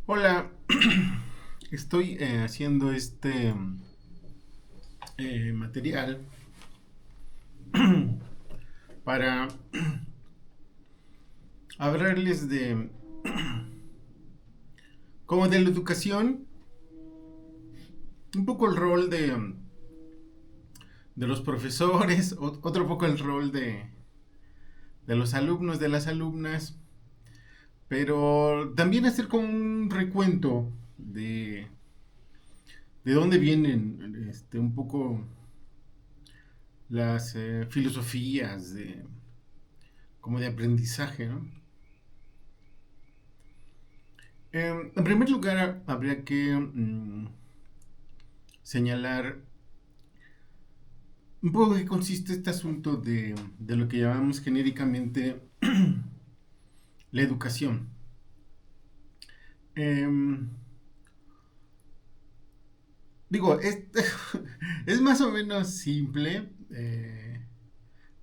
Hola, estoy haciendo material para hablarles de como de la educación, un poco el rol de los profesores, otro poco el rol de los alumnos, de las alumnas, pero también hacer como un recuento de dónde vienen un poco las filosofías como de aprendizaje, ¿no? En primer lugar, habría que señalar un poco de qué consiste este asunto de lo que llamamos genéricamente la educación. Em, digo, es más o menos simple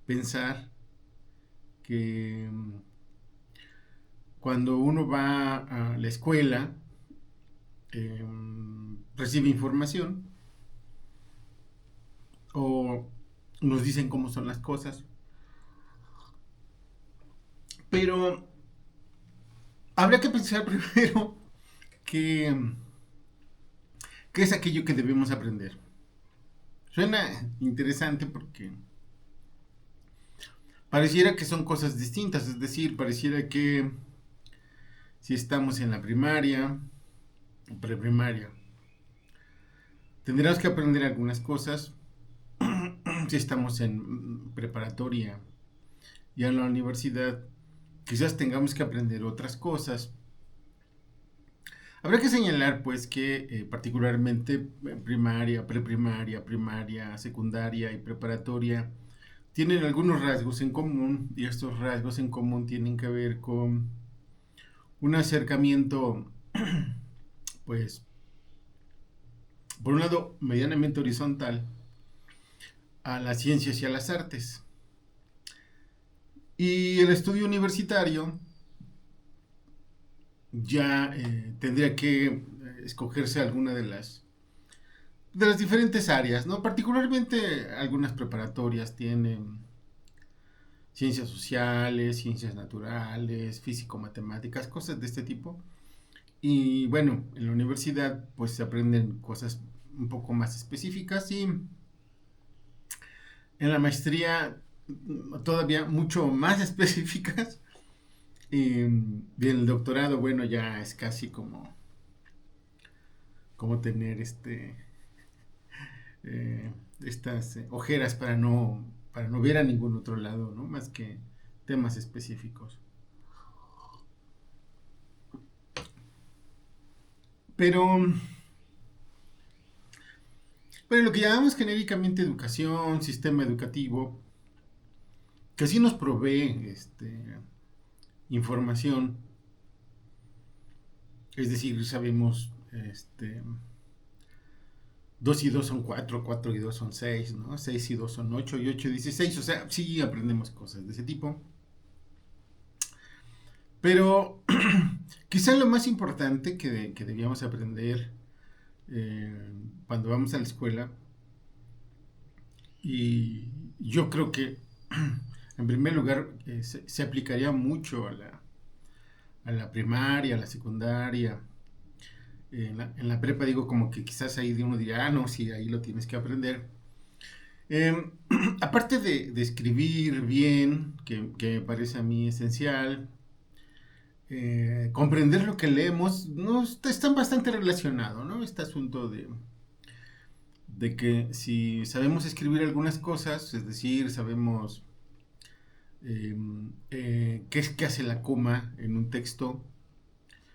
pensar que cuando uno va a la escuela, recibe información o nos dicen cómo son las cosas, pero habría que pensar primero que ¿qué es aquello que debemos aprender? Suena interesante porque pareciera que son cosas distintas, es decir, pareciera que si estamos en la primaria, preprimaria, tendremos que aprender algunas cosas, si estamos en preparatoria y en la universidad, quizás tengamos que aprender otras cosas. Habrá que señalar pues que particularmente primaria, preprimaria, primaria, secundaria y preparatoria tienen algunos rasgos en común y estos rasgos en común tienen que ver con un acercamiento, pues, por un lado, medianamente horizontal a las ciencias y a las artes. Y el estudio universitario ya tendría que escogerse alguna de las diferentes áreas, ¿no? Particularmente algunas preparatorias tienen ciencias sociales, ciencias naturales, físico-matemáticas, cosas de este tipo. Y bueno, en la universidad pues se aprenden cosas un poco más específicas y en la maestría todavía mucho más específicas. Y en el doctorado, bueno, ya es casi como tener estas ojeras para no ver a ningún otro lado, ¿no? Más que temas específicos. Pero, pero lo que llamamos genéricamente educación, sistema educativo, que sí nos provee información, es decir, sabemos 2 y 2 son 4, 4 y 2 son 6, ¿no? 6 y 2 son 8 y 8 16, o sea, sí aprendemos cosas de ese tipo. Pero quizá lo más importante que debíamos aprender cuando vamos a la escuela, y yo creo que en primer lugar se aplicaría mucho a la primaria, a la secundaria, en la prepa digo como que quizás ahí uno dirá, ah, no, sí, ahí lo tienes que aprender. Eh, aparte de escribir bien, que me parece a mí esencial, comprender lo que leemos, no, están bastante relacionados, ¿no? Este asunto de que si sabemos escribir algunas cosas, es decir, sabemos qué es que hace la coma en un texto,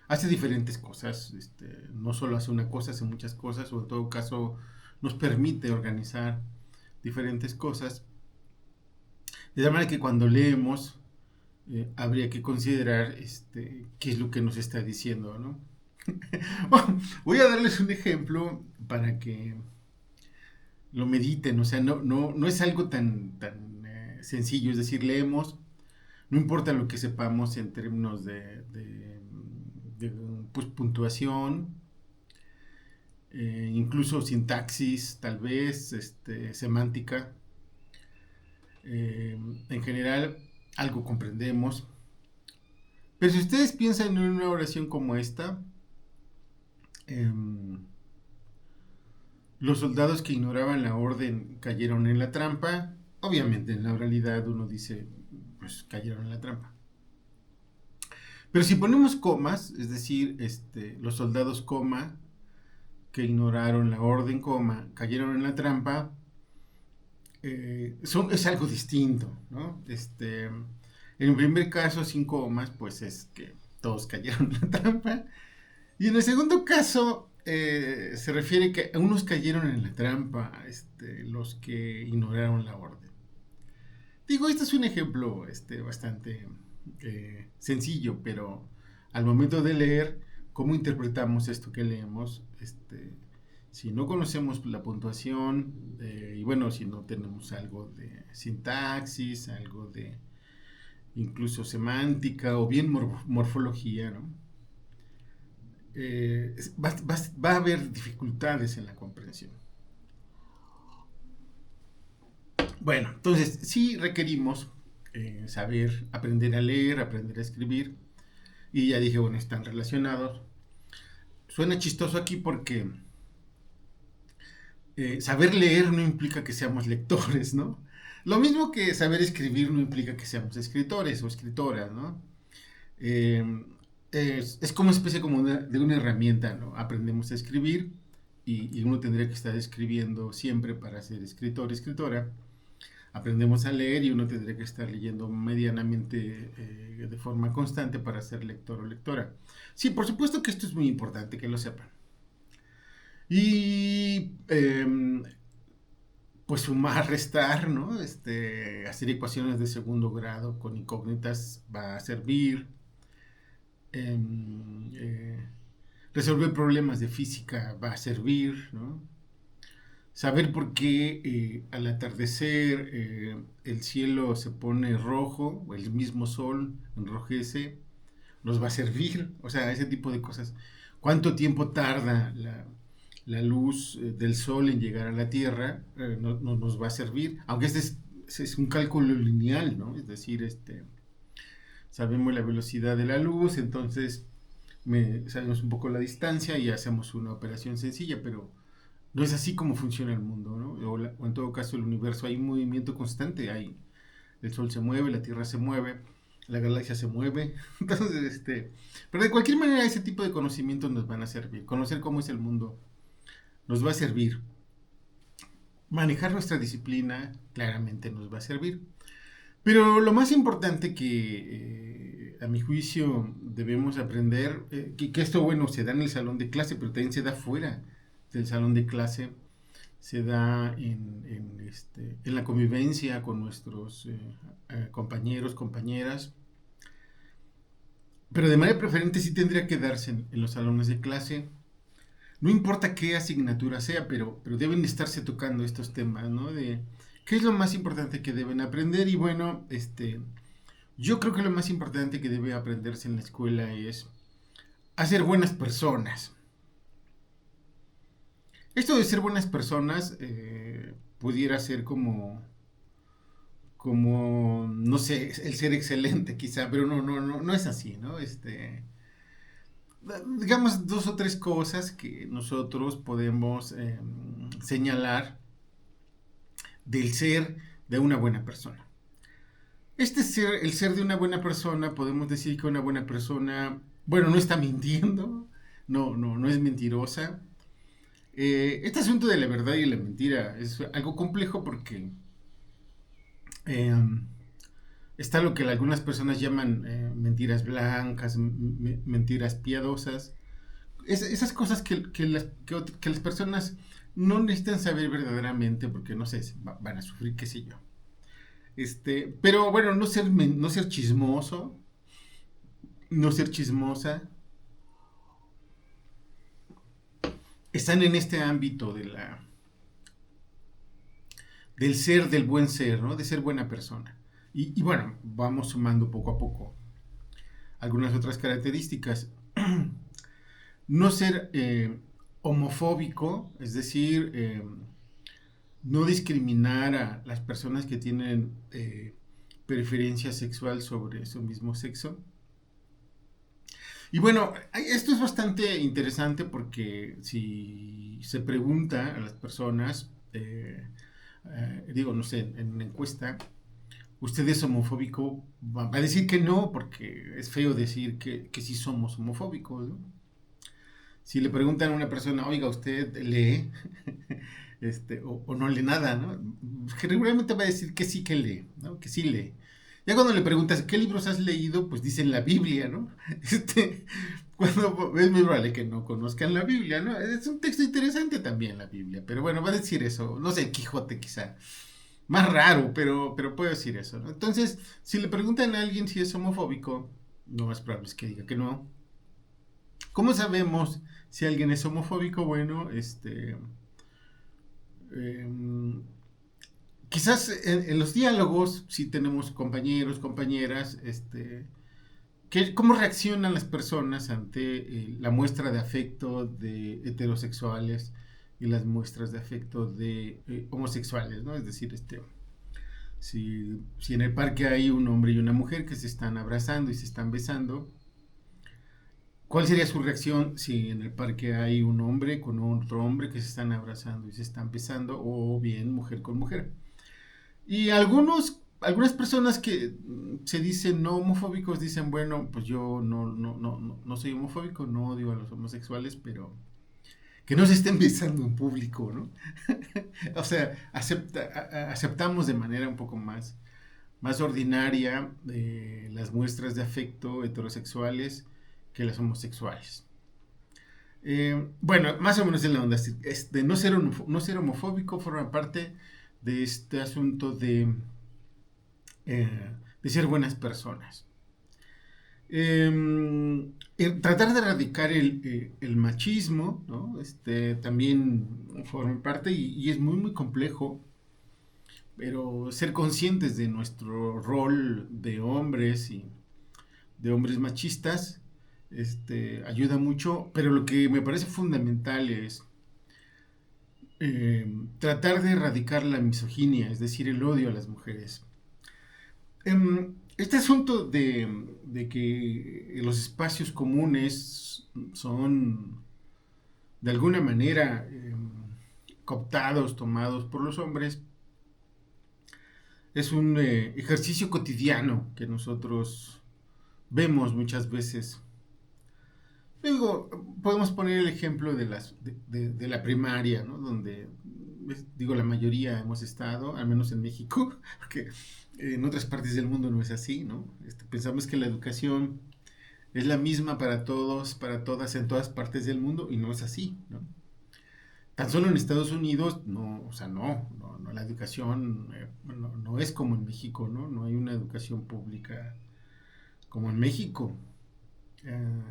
hace diferentes cosas, no solo hace una cosa, hace muchas cosas, o en todo caso nos permite organizar diferentes cosas, de tal manera que cuando leemos habría que considerar qué es lo que nos está diciendo, ¿no? Bueno, voy a darles un ejemplo para que lo mediten, o sea, no es algo tan sencillo, es decir, leemos, no importa lo que sepamos en términos pues puntuación, incluso sintaxis, tal vez, semántica. En general, algo comprendemos. Pero si ustedes piensan en una oración como esta, los soldados que ignoraban la orden cayeron en la trampa. Obviamente, en la oralidad uno dice, pues cayeron en la trampa. Pero si ponemos comas, es decir, los soldados coma, que ignoraron la orden coma, cayeron en la trampa, es algo distinto, ¿no? En el primer caso, sin comas, pues es que todos cayeron en la trampa. Y en el segundo caso, se refiere que unos cayeron en la trampa, los que ignoraron la orden. Digo, este es un ejemplo bastante sencillo, pero al momento de leer, ¿cómo interpretamos esto que leemos? Si no conocemos la puntuación, y bueno, si no tenemos algo de sintaxis, algo de incluso semántica o bien morfología, ¿no? Va a haber dificultades en la comprensión. Bueno, entonces sí requerimos saber, aprender a leer, aprender a escribir. Y ya dije, bueno, están relacionados. Suena chistoso aquí porque saber leer no implica que seamos lectores, ¿no? Lo mismo que saber escribir no implica que seamos escritores o escritoras, ¿no? Es como una especie como de una herramienta, ¿no? Aprendemos a escribir y uno tendría que estar escribiendo siempre para ser escritor, escritora. Aprendemos a leer y uno tendría que estar leyendo medianamente de forma constante para ser lector o lectora. Sí, por supuesto que esto es muy importante que lo sepan. Y pues sumar, restar, ¿no? Hacer ecuaciones de segundo grado con incógnitas va a servir. Resolver problemas de física va a servir, ¿no? Saber por qué al atardecer el cielo se pone rojo, o el mismo sol enrojece, nos va a servir, o sea, ese tipo de cosas. ¿Cuánto tiempo tarda la luz del sol en llegar a la Tierra? Nos va a servir, aunque es un cálculo lineal, ¿no? Es decir, sabemos la velocidad de la luz, entonces sabemos un poco la distancia y hacemos una operación sencilla, pero no es así como funciona el mundo, ¿no? O en todo caso el universo, hay un movimiento constante, el sol se mueve, la Tierra se mueve, la galaxia se mueve. Entonces, pero de cualquier manera ese tipo de conocimientos nos van a servir. Conocer cómo es el mundo nos va a servir. Manejar nuestra disciplina claramente nos va a servir. Pero lo más importante que a mi juicio debemos aprender, que esto bueno se da en el salón de clase, pero también se da fuera del salón de clase, se da en la convivencia con nuestros compañeros, compañeras, pero de manera preferente sí tendría que darse en los salones de clase. No importa qué asignatura sea, pero deben estarse tocando estos temas, ¿no? De qué es lo más importante que deben aprender. Y bueno, yo creo que lo más importante que debe aprenderse en la escuela es a ser buenas personas. Esto de ser buenas personas pudiera ser como, no sé, el ser excelente quizá, pero no es así, ¿no? Digamos dos o tres cosas que nosotros podemos señalar del ser de una buena persona. El ser de una buena persona, podemos decir que una buena persona, bueno, no está mintiendo, no es mentirosa. Este asunto de la verdad y la mentira es algo complejo porque eh, está lo que algunas personas llaman mentiras blancas, mentiras piadosas. Esas cosas que las personas no necesitan saber verdaderamente porque no sé, van a sufrir, qué sé yo. Pero bueno, no ser chismoso, no ser chismosa, están en este ámbito del ser, del buen ser, ¿no? De ser buena persona. Y bueno, vamos sumando poco a poco algunas otras características. no ser homofóbico, es decir, no discriminar a las personas que tienen preferencia sexual sobre su mismo sexo. Y bueno, esto es bastante interesante porque si se pregunta a las personas, digo, no sé, en una encuesta, ¿usted es homofóbico? Va a decir que no, porque es feo decir que sí somos homofóbicos, ¿no? Si le preguntan a una persona, oiga, ¿usted lee? O no lee nada, ¿no? Regularmente va a decir que sí que lee, ¿no? Que sí lee. Ya cuando le preguntas, ¿qué libros has leído? Pues dicen la Biblia, ¿no? Cuando es muy probable que no conozcan la Biblia, ¿no? Es un texto interesante también la Biblia, pero bueno, va a decir eso. No sé, Quijote quizá. Más raro, pero puede decir eso, ¿no? Entonces, si le preguntan a alguien si es homofóbico, lo más probable es que diga que no. ¿Cómo sabemos si alguien es homofóbico? Bueno, eh, quizás en los diálogos, si tenemos compañeros, compañeras, ¿cómo reaccionan las personas ante la muestra de afecto de heterosexuales y las muestras de afecto de homosexuales, ¿no? Es decir, si en el parque hay un hombre y una mujer que se están abrazando y se están besando, ¿cuál sería su reacción si en el parque hay un hombre con otro hombre que se están abrazando y se están besando, o bien mujer con mujer? Y algunas personas que se dicen no homofóbicos dicen, bueno, pues yo no soy homofóbico, no odio a los homosexuales, pero que no se estén besando en público, ¿no? O sea, aceptamos de manera un poco más ordinaria las muestras de afecto heterosexuales que las homosexuales. Bueno, más o menos en la onda. No ser homofóbico forma parte de este asunto de ser buenas personas. Tratar de erradicar el machismo, ¿no? También forma parte y es muy complejo, pero ser conscientes de nuestro rol de hombres y de hombres machistas ayuda mucho, pero lo que me parece fundamental es tratar de erradicar la misoginia, es decir, el odio a las mujeres. Este asunto de que los espacios comunes son de alguna manera cooptados, tomados por los hombres, es un ejercicio cotidiano que nosotros vemos muchas veces. Digo, podemos poner el ejemplo de la primaria, ¿no? Donde, digo, la mayoría hemos estado, al menos en México, porque en otras partes del mundo no es así, ¿no? Pensamos que la educación es la misma para todos, para todas, en todas partes del mundo, y no es así, ¿no? Tan solo en Estados Unidos, no, o sea, no la educación no es como en México, ¿no? No hay una educación pública como en México. Eh,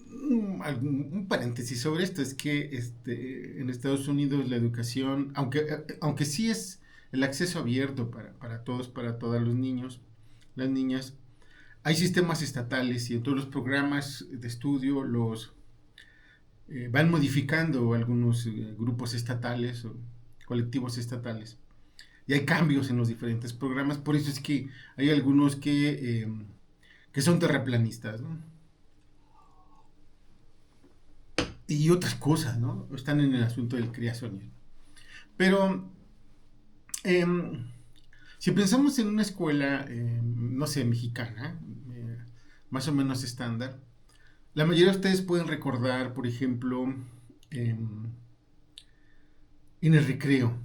un paréntesis sobre esto es que en Estados Unidos la educación, aunque sí es el acceso abierto para todos, para todos los niños, las niñas, hay sistemas estatales y en todos los programas de estudio los van modificando algunos grupos estatales o colectivos estatales. Y hay cambios en los diferentes programas, por eso es que hay algunos que son terraplanistas, ¿no? Y otras cosas, ¿no? Están en el asunto del creacionismo. Pero eh, si pensamos en una escuela, no sé, mexicana, más o menos estándar, la mayoría de ustedes pueden recordar, por ejemplo, eh, en el recreo.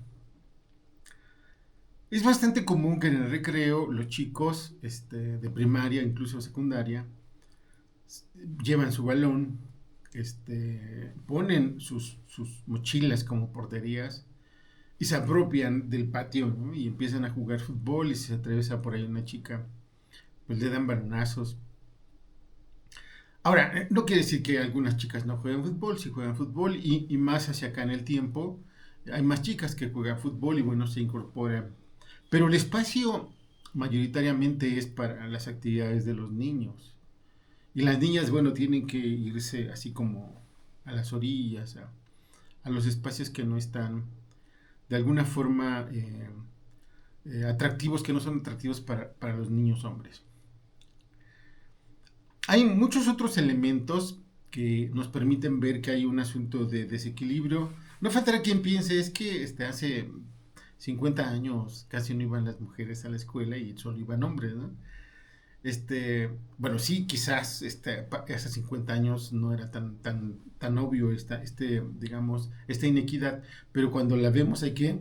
Es bastante común que en el recreo los chicos de primaria, incluso secundaria, llevan su balón, ponen sus mochilas como porterías y se apropian del patio, ¿no? Y empiezan a jugar fútbol y si se atraviesa por ahí una chica, pues le dan balonazos. Ahora, no quiere decir que algunas chicas no jueguen fútbol, sí juegan fútbol y más hacia acá en el tiempo hay más chicas que juegan fútbol y bueno, se incorporan. Pero el espacio mayoritariamente es para las actividades de los niños. Y las niñas, bueno, tienen que irse así como a las orillas, a los espacios que no están de alguna forma atractivos, que no son atractivos para los niños hombres. Hay muchos otros elementos que nos permiten ver que hay un asunto de desequilibrio. No faltará quien piense, es que hace 50 años casi no iban las mujeres a la escuela y solo iban hombres, ¿no? Bueno, sí, quizás hace 50 años no era tan obvio digamos, esta inequidad, pero cuando la vemos hay que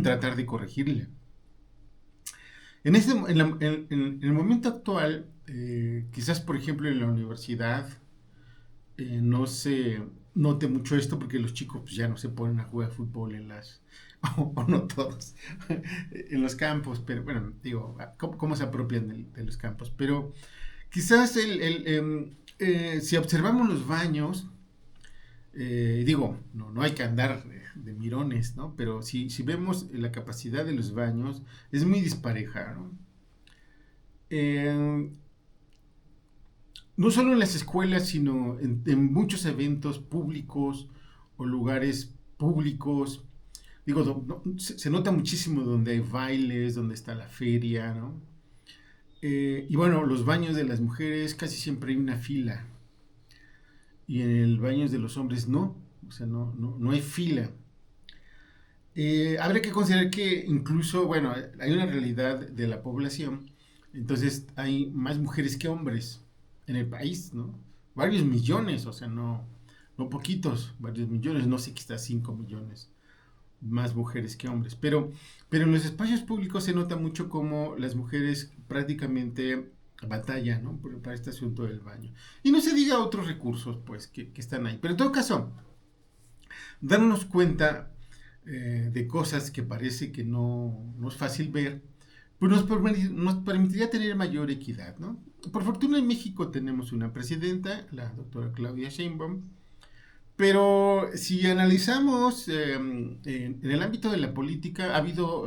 tratar de corregirla. En el momento actual, quizás por ejemplo en la universidad, no se note mucho esto porque los chicos pues, ya no se ponen a jugar fútbol o no todos, en los campos, pero bueno, digo, cómo se apropian de los campos, pero quizás si observamos los baños, digo, no hay que andar de mirones, ¿no? Pero si vemos la capacidad de los baños, es muy dispareja, ¿no? Eh, no solo en las escuelas, sino en muchos eventos públicos o lugares públicos. Digo, se nota muchísimo donde hay bailes, donde está la feria, ¿no? Y bueno, los baños de las mujeres casi siempre hay una fila. Y en el baño de los hombres no. O sea, no hay fila. Habría que considerar que incluso, bueno, hay una realidad de la población. Entonces hay más mujeres que hombres en el país, ¿no? Varios millones, o sea, no poquitos, varios millones, no sé, quizás 5 millones más mujeres que hombres. Pero en los espacios públicos se nota mucho cómo las mujeres prácticamente batallan, ¿no? Para este asunto del baño. Y no se diga otros recursos, pues, que están ahí. Pero en todo caso, darnos cuenta de cosas que parece que no es fácil ver, pues nos permitiría tener mayor equidad, ¿no? Por fortuna en México tenemos una presidenta, la doctora Claudia Sheinbaum, pero si analizamos en el ámbito de la política, ha habido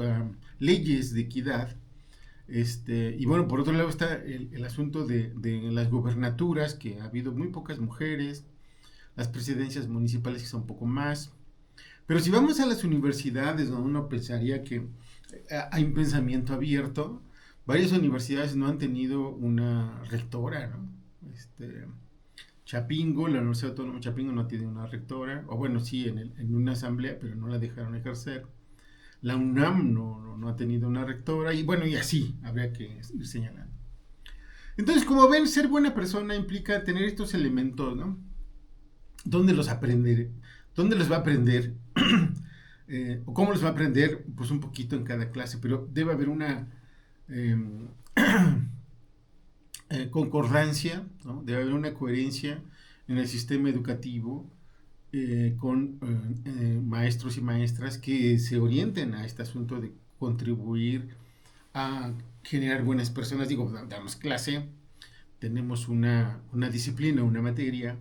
leyes de equidad. Y bueno, por otro lado está el asunto de las gubernaturas, que ha habido muy pocas mujeres, las presidencias municipales que son un poco más. Pero si vamos a las universidades, donde uno pensaría que hay un pensamiento abierto, varias universidades no han tenido una rectora, ¿no? Chapingo, la Universidad Autónoma de Chapingo no tiene una rectora, o bueno, sí, en una asamblea, pero no la dejaron ejercer. La UNAM no ha tenido una rectora, y bueno, y así habría que ir señalando. Entonces, como ven, ser buena persona implica tener estos elementos, ¿no? ¿Dónde los aprender? ¿Dónde los va a aprender? ¿O cómo los va a aprender? Pues un poquito en cada clase, pero debe haber una eh, concordancia, ¿no? Debe haber una coherencia en el sistema educativo con maestros y maestras que se orienten a este asunto de contribuir a generar buenas personas. Digo, damos clase, tenemos una disciplina, una materia,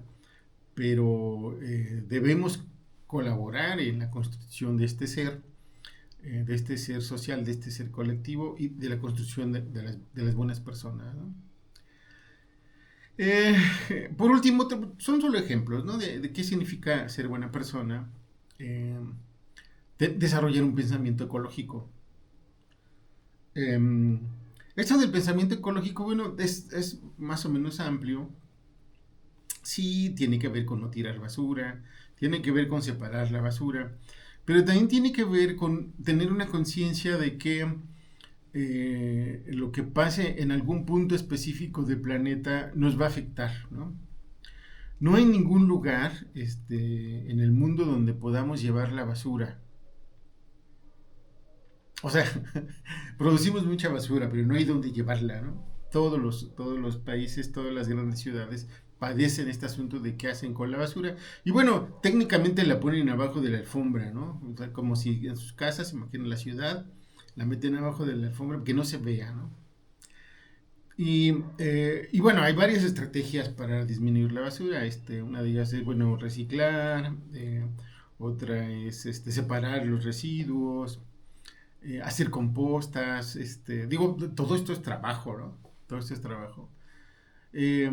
pero debemos colaborar en la construcción de este ser social, de este ser colectivo y de la construcción de las buenas personas, ¿no? Eh, por último, son solo ejemplos, ¿no? De qué significa ser buena persona. Eh, Desarrollar un pensamiento ecológico. Eh, Esto del pensamiento ecológico, bueno, es más o menos amplio. Sí, tiene que ver con no tirar basura, tiene que ver con separar la basura, pero también tiene que ver con tener una conciencia de que lo que pase en algún punto específico del planeta nos va a afectar, ¿no? No hay ningún lugar en el mundo donde podamos llevar la basura. O sea, producimos mucha basura, pero no hay donde llevarla, ¿no? Todos los países, todas las grandes ciudades padecen este asunto de qué hacen con la basura. Y bueno, técnicamente la ponen abajo de la alfombra, ¿no? O sea, como si en sus casas, imaginen la ciudad, la meten abajo de la alfombra que no se vea, ¿no? Y bueno, hay varias estrategias para disminuir la basura. Una de ellas es, bueno, reciclar, otra es separar los residuos, hacer compostas, digo, todo esto es trabajo, ¿no? Todo esto es trabajo. Eh,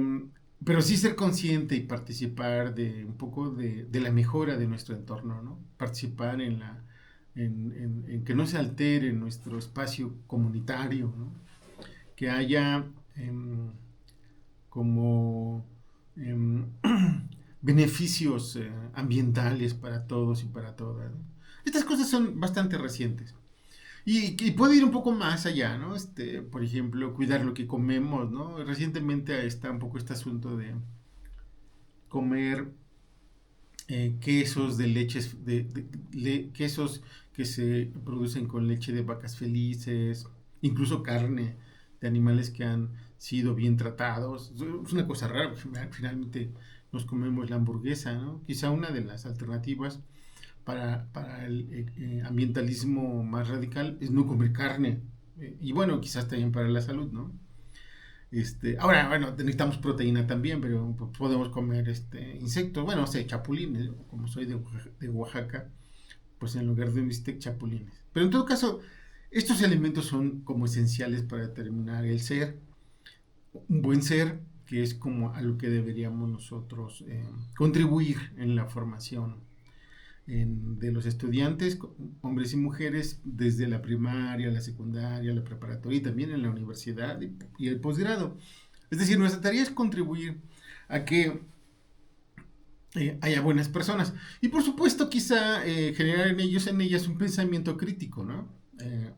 pero sí ser consciente y participar de un poco de la mejora de nuestro entorno, ¿no? Participar en que no se altere nuestro espacio comunitario, ¿no? Que haya como em, beneficios ambientales para todos y para todas, ¿no? Estas cosas son bastante recientes. Y puede ir un poco más allá, ¿no? Por ejemplo, cuidar lo que comemos, ¿no? Recientemente está un poco este asunto de comer quesos de leches, quesos que se producen con leche de vacas felices, incluso carne de animales que han sido bien tratados. Es una cosa rara, porque finalmente nos comemos la hamburguesa, ¿no? Quizá una de las alternativas para el ambientalismo más radical es no comer carne. Y bueno, quizás también para la salud, ¿no? Ahora, bueno, necesitamos proteína también, pero podemos comer insectos, bueno, o sea, chapulines, como soy de Oaxaca, pues en lugar de un bistec, chapulines. Pero en todo caso, estos elementos son como esenciales para determinar el ser, un buen ser, que es como a lo que deberíamos nosotros contribuir en la formación de los estudiantes, hombres y mujeres, desde la primaria, la secundaria, la preparatoria y también en la universidad y el posgrado. Es decir, nuestra tarea es contribuir a que haya buenas personas. Y por supuesto, quizá generar en ellas, un pensamiento crítico, ¿no? Eh,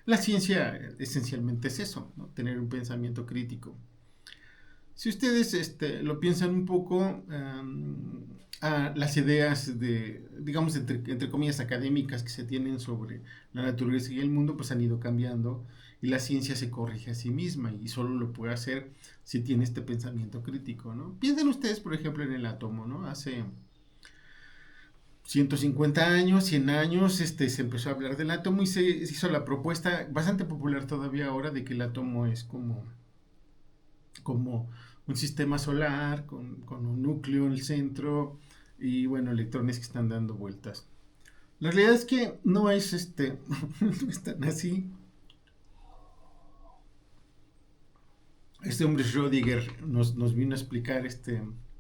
la ciencia esencialmente es eso, ¿no? Tener un pensamiento crítico. Si ustedes lo piensan un poco, a las ideas digamos, entre comillas, académicas que se tienen sobre la naturaleza y el mundo, pues han ido cambiando y la ciencia se corrige a sí misma y solo lo puede hacer si tiene este pensamiento crítico, ¿no? Piensen ustedes, por ejemplo, en el átomo, ¿no? Hace 150 años, 100 años, se empezó a hablar del átomo y se hizo la propuesta bastante popular todavía ahora de que el átomo es como un sistema solar con un núcleo en el centro y bueno, electrones que están dando vueltas. La realidad es que no es no es tan así. Este hombre Schrödinger nos vino a explicar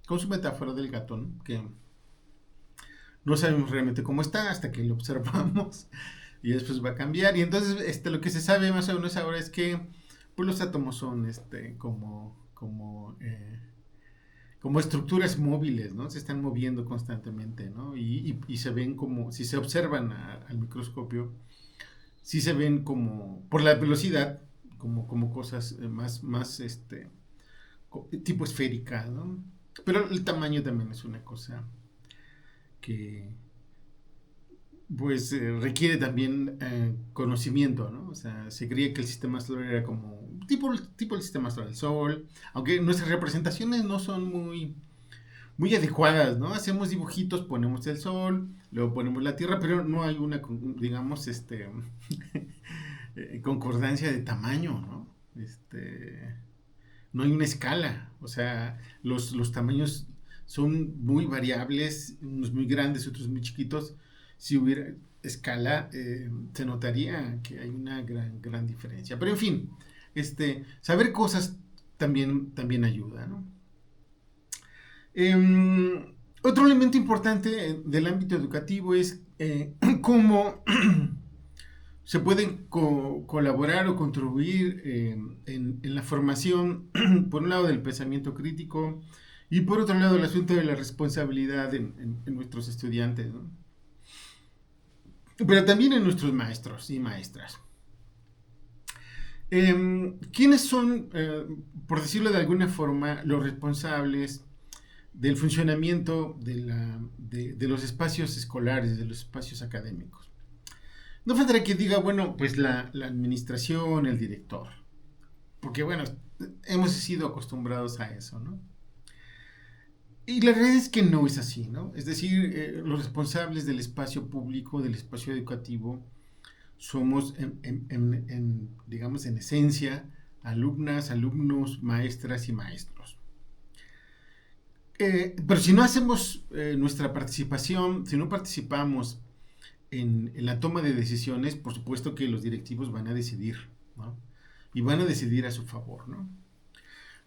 con su metáfora del gato, ¿no? Que no sabemos realmente cómo está hasta que lo observamos y después va a cambiar. Y entonces lo que se sabe más o menos ahora es que pues, los átomos son como estructuras móviles, ¿no? Se están moviendo constantemente, ¿no? Y se ven como, si se observan al microscopio, sí se ven como, por la velocidad, como cosas tipo esférica, ¿no? Pero el tamaño también es una cosa que, pues, requiere también conocimiento, ¿no? O sea, se creía que el sistema solar era como tipo el sistema solar del Sol, aunque nuestras representaciones no son muy adecuadas, ¿no? Hacemos dibujitos, ponemos el sol, luego ponemos la tierra, pero no hay una, digamos, concordancia de tamaño, ¿no? No hay una escala, o sea, los tamaños son muy variables, unos muy grandes, otros muy chiquitos. Si hubiera escala, se notaría que hay una gran diferencia. Pero en fin, saber cosas también ayuda, ¿no? Otro elemento importante del ámbito educativo es cómo se pueden colaborar o contribuir en la formación, por un lado, del pensamiento crítico y por otro lado, el asunto de la responsabilidad en nuestros estudiantes, ¿no? Pero también en nuestros maestros y maestras. ¿Quiénes son, por decirlo de alguna forma, los responsables del funcionamiento de los espacios escolares, de los espacios académicos? No faltará quien diga, bueno, pues la administración, el director, porque bueno, hemos sido acostumbrados a eso, ¿no? Y la realidad es que no es así, ¿no? Es decir, los responsables del espacio público, del espacio educativo, somos, digamos, en esencia, alumnas, alumnos, maestras y maestros. Pero si no hacemos nuestra participación, si no participamos en la toma de decisiones, por supuesto que los directivos van a decidir, ¿no? Y van a decidir a su favor, ¿no?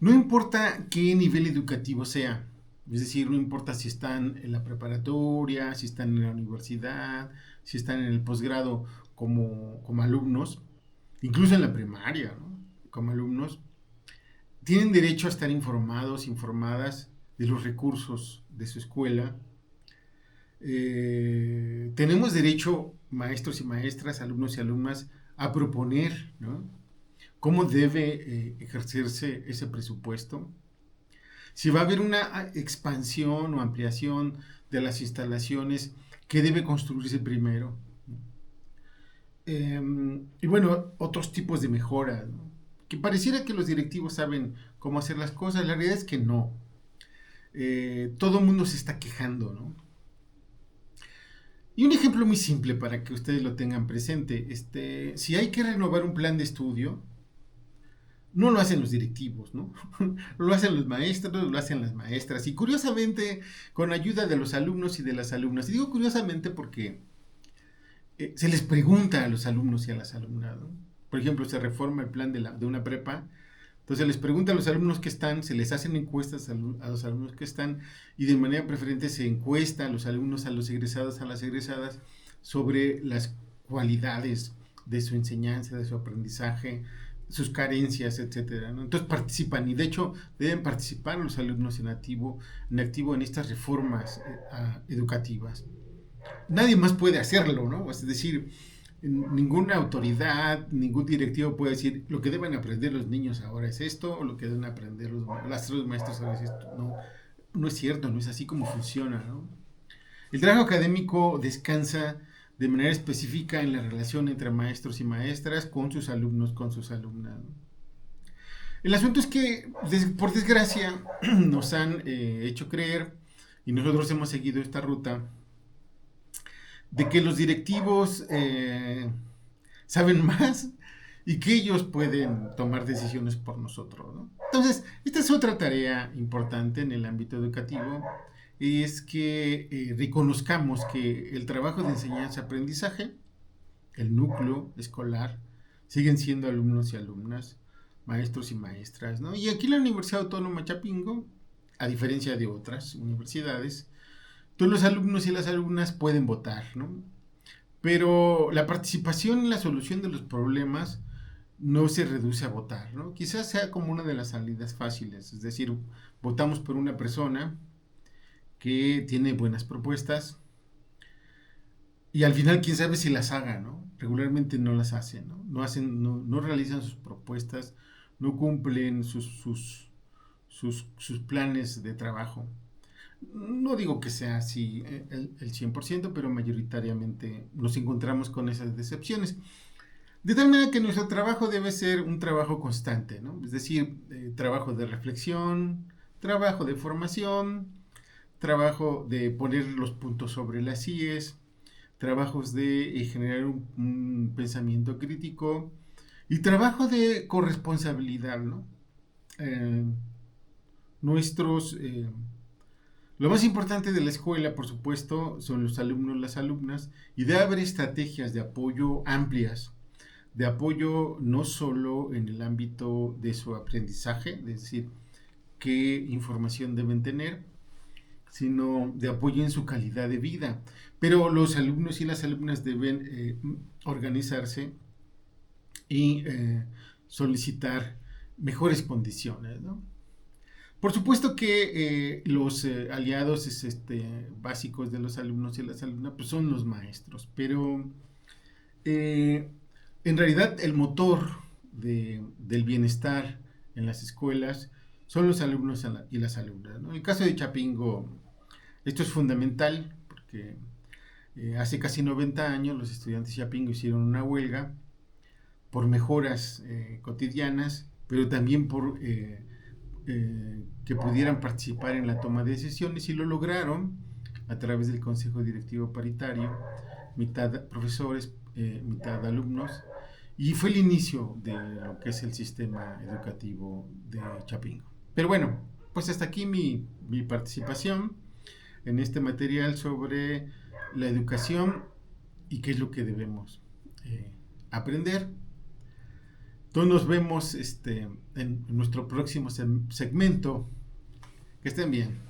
No importa qué nivel educativo sea, es decir, no importa si están en la preparatoria, si están en la universidad, si están en el posgrado como alumnos, incluso en la primaria, ¿no? Como alumnos, tienen derecho a estar informados, informadas de los recursos de su escuela. Tenemos derecho, maestros y maestras, alumnos y alumnas, a proponer, ¿no? Cómo debe ejercerse ese presupuesto, si va a haber una expansión o ampliación de las instalaciones, qué debe construirse primero. Y bueno, otros tipos de mejora, ¿no? Que pareciera que los directivos saben cómo hacer las cosas, la realidad es que no. Todo el mundo se está quejando, ¿no? Y un ejemplo muy simple para que ustedes lo tengan presente, si hay que renovar un plan de estudio, no lo hacen los directivos, ¿no? Lo hacen los maestros, lo hacen las maestras. Y curiosamente, con ayuda de los alumnos y de las alumnas. Y digo curiosamente porque se les pregunta a los alumnos y a las alumnas, ¿no? Por ejemplo, se reforma el plan de una prepa. Entonces les pregunta a los alumnos que están, se les hacen encuestas a los alumnos que están y de manera preferente se encuesta a los alumnos, a los egresados, a las egresadas sobre las cualidades de su enseñanza, de su aprendizaje, sus carencias, etcétera, ¿no? Entonces participan y de hecho deben participar los alumnos en activo en estas reformas educativas. Nadie más puede hacerlo, ¿no? Es decir, ninguna autoridad, ningún directivo puede decir lo que deben aprender los niños ahora es esto o lo que deben aprender los maestros ahora es esto. No, no es cierto, no es así como funciona, ¿no? El trabajo académico descansa de manera específica en la relación entre maestros y maestras con sus alumnos, con sus alumnas, ¿no? El asunto es que, por desgracia, nos han hecho creer, y nosotros hemos seguido esta ruta, de que los directivos saben más y que ellos pueden tomar decisiones por nosotros, ¿no? Entonces, esta es otra tarea importante en el ámbito educativo, es que reconozcamos que el trabajo de enseñanza-aprendizaje, el núcleo escolar, siguen siendo alumnos y alumnas, maestros y maestras, ¿no? Y aquí en la Universidad Autónoma Chapingo, a diferencia de otras universidades, todos los alumnos y las alumnas pueden votar, ¿no? Pero la participación en la solución de los problemas no se reduce a votar, ¿no? Quizás sea como una de las salidas fáciles, es decir, votamos por una persona que tiene buenas propuestas y al final quién sabe si las haga, ¿no? Regularmente no las hacen, ¿no? No realizan sus propuestas, no cumplen sus planes de trabajo. No digo que sea así el 100%, pero mayoritariamente nos encontramos con esas decepciones. De tal manera que nuestro trabajo debe ser un trabajo constante, ¿no? Es decir, trabajo de reflexión, trabajo de formación, trabajo de poner los puntos sobre las IES, trabajos de generar un pensamiento crítico y trabajo de corresponsabilidad, ¿no? Eh, nuestros Lo más importante de la escuela, por supuesto, son los alumnos, las alumnas, y debe haber estrategias de apoyo amplias, de apoyo no solo en el ámbito de su aprendizaje, es decir, qué información deben tener, sino de apoyo en su calidad de vida. Pero los alumnos y las alumnas deben organizarse y solicitar mejores condiciones, ¿no? Por supuesto que los aliados básicos de los alumnos y las alumnas pues son los maestros, pero eh, en realidad el motor del bienestar en las escuelas son los alumnos y las alumnas, ¿no? En el caso de Chapingo, esto es fundamental porque hace casi 90 años los estudiantes de Chapingo hicieron una huelga por mejoras cotidianas, pero también por que pudieran participar en la toma de decisiones y lo lograron a través del Consejo Directivo Paritario, mitad profesores, mitad alumnos, y fue el inicio de lo que es el sistema educativo de Chapingo. Pero bueno, pues hasta aquí mi participación en este material sobre la educación y qué es lo que debemos aprender. Entonces nos vemos en nuestro próximo segmento. Que estén bien.